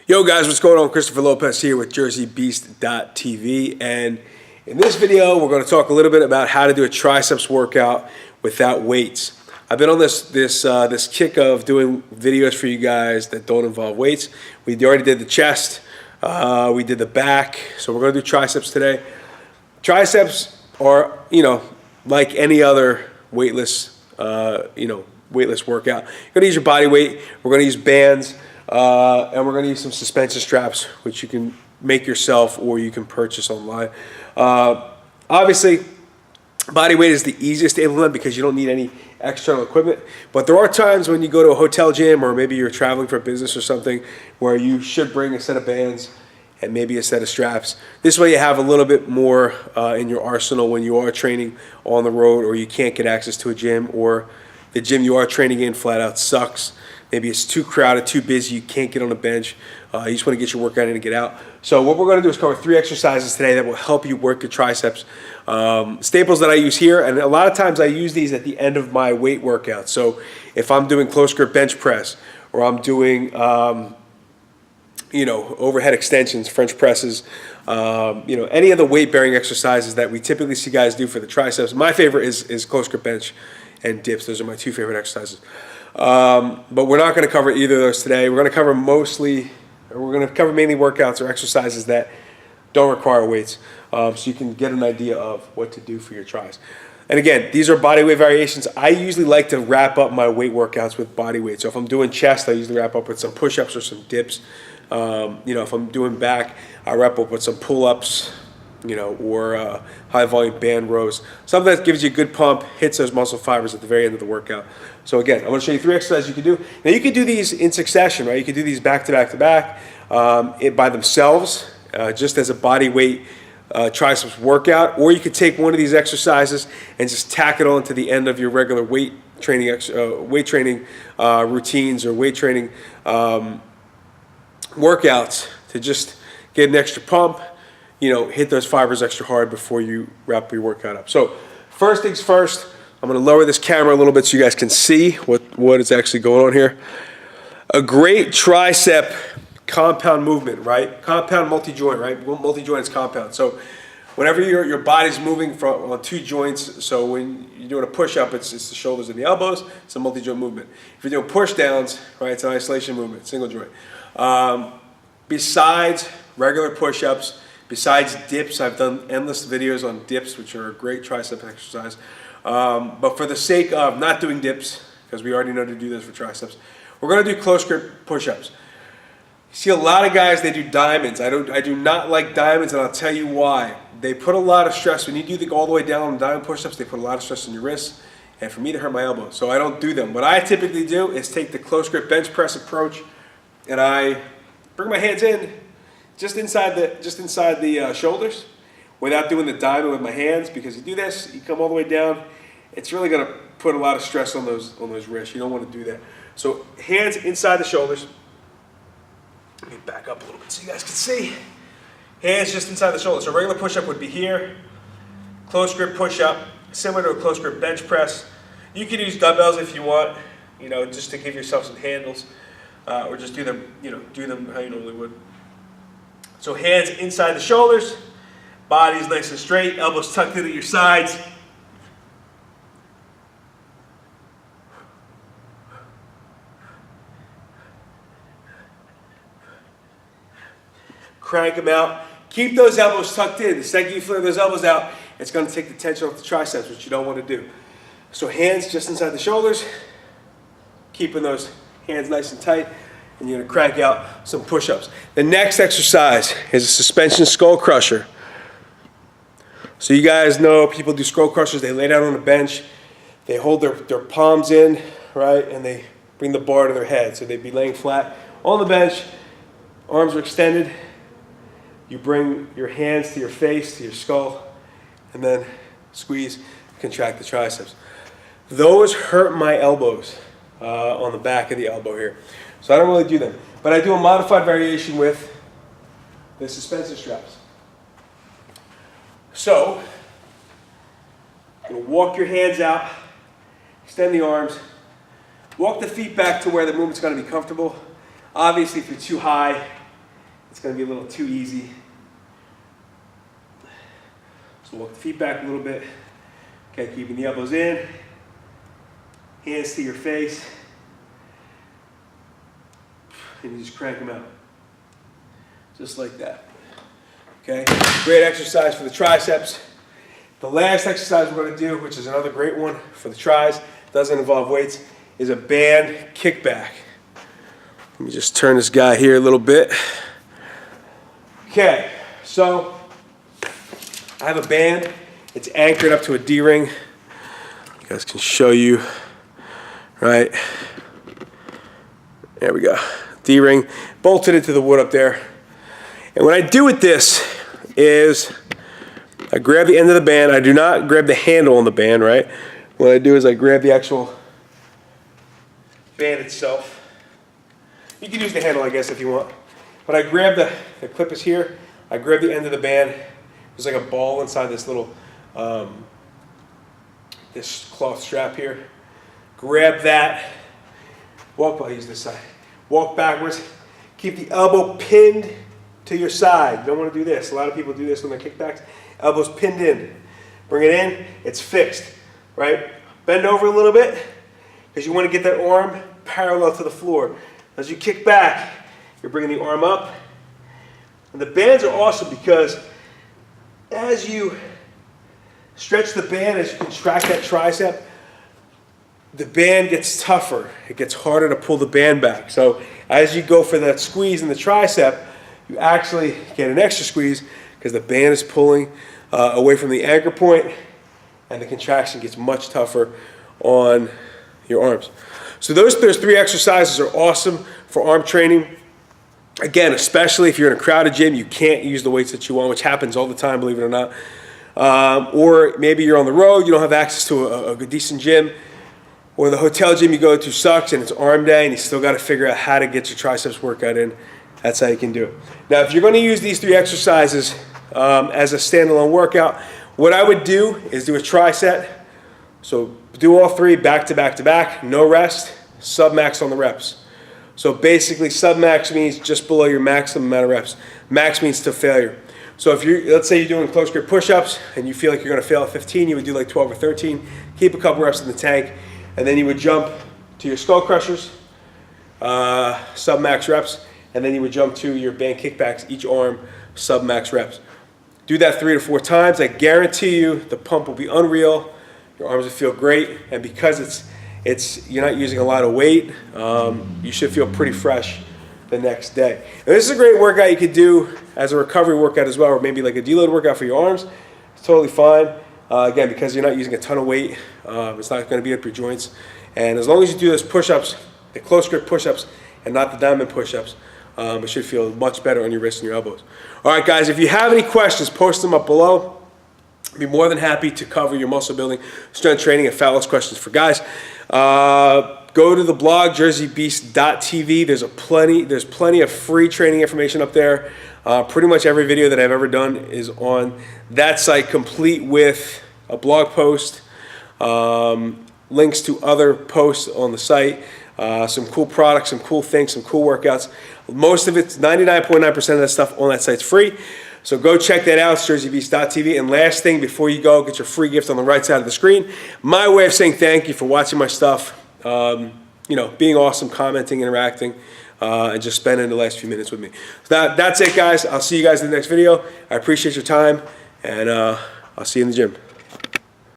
Yo guys, what's going on? Christopher Lopez here with JerseyBeast.tv, and in this video we're going to talk a little bit about how to do a triceps workout without weights. I've been on this kick of doing videos for you guys that don't involve weights. We already did the chest, we did the back, so we're going to do triceps today. Triceps are, like any other weightless, weightless workout. You're going to use your body weight. We're going to use bands. And we're going to use some suspension straps, which you can make yourself or you can purchase online. Obviously, body weight is the easiest to implement because you don't need any external equipment. But there are times when you go to a hotel gym or maybe you're traveling for business or something where you should bring a set of bands and maybe a set of straps. This way you have a little bit more in your arsenal when you are training on the road, or you can't get access to a gym, or the gym you are training in flat out sucks. Maybe it's too crowded, too busy, you can't get on the bench. You just want to get your workout in and get out. So what we're going to do is cover 3 exercises today that will help you work your triceps. Staples that I use here, and a lot of times I use these at the end of my weight workout. So if I'm doing close grip bench press, or I'm doing overhead extensions, French presses, any of the weight bearing exercises that we typically see guys do for the triceps. My favorite is close grip bench and dips. Those are my 2 favorite exercises. But we're not going to cover either of those today. We're going to cover mainly workouts or exercises that don't require weights, so you can get an idea of what to do for your tris. And again, these are body weight variations. I usually like to wrap up my weight workouts with body weight. So if I'm doing chest, I usually wrap up with some push-ups or some dips. If I'm doing back, I wrap up with some pull-ups, or high volume band rows. Something that gives you a good pump, hits those muscle fibers at the very end of the workout. So again, I'm going to show you 3 exercises you can do. Now you can do these in succession, right? You can do these back to back to back by themselves, just as a body weight triceps workout, or you could take one of these exercises and just tack it on to the end of your regular weight training routines or weight training workouts to just get an extra pump. Hit those fibers extra hard before you wrap your workout up. So first things first, I'm going to lower this camera a little bit so you guys can see what is actually going on here. A great tricep compound movement, right? Compound multi-joint, right? Multi-joint is compound. So whenever your body's moving on 2 joints, so when you're doing a push-up, it's the shoulders and the elbows, it's a multi-joint movement. If you're doing push-downs, right, it's an isolation movement, single joint. Besides regular push-ups, besides dips, I've done endless videos on dips, which are a great tricep exercise. But for the sake of not doing dips, because we already know to do this for triceps, we're going to do close grip push-ups. You see a lot of guys, they do diamonds. I do not like diamonds, and I'll tell you why. They put a lot of stress. When you do the all the way down on diamond push-ups, they put a lot of stress on your wrists, and for me to hurt my elbow. So I don't do them. What I typically do is take the close grip bench press approach, and I bring my hands in, just inside the shoulders, without doing the diamond with my hands, because you do this, you come all the way down, it's really going to put a lot of stress on those wrists. You don't want to do that. So hands inside the shoulders. Let me back up a little bit so you guys can see. Hands just inside the shoulders. So regular push-up would be here. Close grip push-up, similar to a close grip bench press. You can use dumbbells if you want, just to give yourself some handles, or just do them how you normally would. So hands inside the shoulders, body's nice and straight, elbows tucked into your sides. Crank them out. Keep those elbows tucked in. The second you flare those elbows out, it's going to take the tension off the triceps, which you don't want to do. So hands just inside the shoulders, keeping those hands nice and tight. And you're going to crank out some push-ups. The next exercise is a suspension skull crusher. So you guys know people do skull crushers. They lay down on the bench. They hold their palms in, right, and they bring the bar to their head. So they'd be laying flat on the bench. Arms are extended. You bring your hands to your face, to your skull, and then squeeze, contract the triceps. Those hurt my elbows on the back of the elbow here. So I don't really do them. But I do a modified variation with the suspension straps. So, you're going to walk your hands out, extend the arms, walk the feet back to where the movement's going to be comfortable. Obviously, if you're too high, it's going to be a little too easy. So walk the feet back a little bit. Okay, keeping the elbows in, hands to your face, and you just crank them out. Just like that. Okay, great exercise for the triceps. The last exercise we're going to do, which is another great one for the tris, doesn't involve weights, is a band kickback. Let me just turn this guy here a little bit. Okay, so I have a band. It's anchored up to a D-ring. You guys can show you, right? There we go. D-ring bolted into the wood up there. And what I do with this is I grab the end of the band. I do not grab the handle on the band, right? What I do is I grab the actual band itself. You can use the handle, I guess, if you want. But I grab the clip is here. I grab the end of the band. There's like a ball inside this little, this cloth strap here. Grab that. I'll use this side. Walk backwards. Keep the elbow pinned to your side. You don't want to do this. A lot of people do this when they're kickbacks. Elbows pinned in. Bring it in. It's fixed, right? Bend over a little bit because you want to get that arm parallel to the floor. As you kick back, you're bringing the arm up. And the bands are awesome because as you stretch the band, as you contract that tricep, the band gets tougher. It gets harder to pull the band back. So as you go for that squeeze in the tricep, you actually get an extra squeeze because the band is pulling away from the anchor point, and the contraction gets much tougher on your arms. So those three exercises are awesome for arm training. Again, especially if you're in a crowded gym, you can't use the weights that you want, which happens all the time, believe it or not. Or maybe you're on the road, you don't have access to a decent gym, or the hotel gym you go to sucks and it's arm day and you still got to figure out how to get your triceps workout in. That's how you can do it. Now, if you're going to use these three exercises as a standalone workout, what I would do is do a tricep. So do all three back to back to back, no rest, sub-max on the reps. So basically sub-max means just below your maximum amount of reps. Max means to failure. So if you're, let's say you're doing close grip push-ups and you feel like you're going to fail at 15, you would do like 12 or 13, keep a couple reps in the tank, and then you would jump to your skull crushers, sub-max reps, and then you would jump to your band kickbacks, each arm, sub-max reps. Do that 3 to 4 times. I guarantee you the pump will be unreal. Your arms will feel great, and because you're not using a lot of weight, you should feel pretty fresh the next day. And this is a great workout you could do as a recovery workout as well, or maybe like a deload workout for your arms. It's totally fine. Again, because you're not using a ton of weight, it's not going to beat up your joints. And as long as you do those push-ups, the close grip push-ups, and not the diamond push-ups, it should feel much better on your wrists and your elbows. All right, guys, if you have any questions, post them up below. I'd be more than happy to cover your muscle building, strength training, and fat loss questions for guys. Go to the blog, jerseybeast.tv. There's plenty of free training information up there. Pretty much every video that I've ever done is on that site, complete with a blog post, links to other posts on the site, some cool products, some cool things, some cool workouts. Most of it, 99.9% of that stuff on that site's free. So go check that out, jerseybeast.tv. And last thing, before you go, get your free gift on the right side of the screen. My way of saying thank you for watching my stuff, being awesome, commenting, interacting, and just spending the last few minutes with me. So that's it, guys. I'll see you guys in the next video. I appreciate your time, and I'll see you in the gym.